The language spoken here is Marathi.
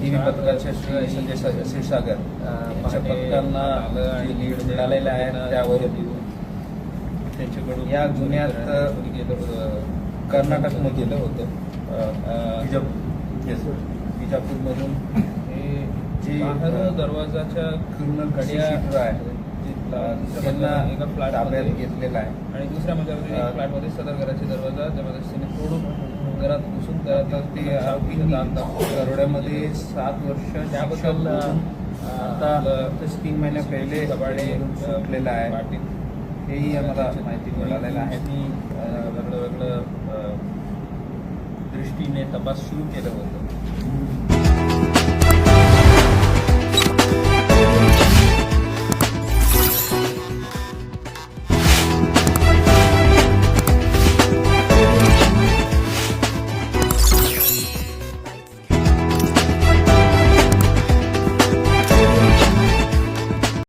टीव्ही पत्रकाच्या श्री संजय क्षीरसागर यांच्या पथकांना जे लीड मिळालेलं आहे त्यावरून त्यांच्याकडून या गुन्ह्यात कर्नाटकमध्ये केलं होतं. बिजापूरमधून हे जे बाहेरून दरवाजाच्या क्रिमिनल कड्या शूटर आहे त्यांना एका फ्लॅट ताब्यात घेतलेला आहे आणि दुसऱ्या मजल्यावरील एक फ्लॅटमध्ये सदर घराचे दरवाजा जबरदस्तीने तोडून घरात घुसून तर ते आरोपी दरोड्यामध्ये 7 वर्ष त्याबद्दल आता 3 महिन्या पहिले सुटलेला आहे. पाटील हेही आम्हाला माहिती मिळालेलं आहे. वेगळं दृष्टीने तपास सुरू केलं होतं.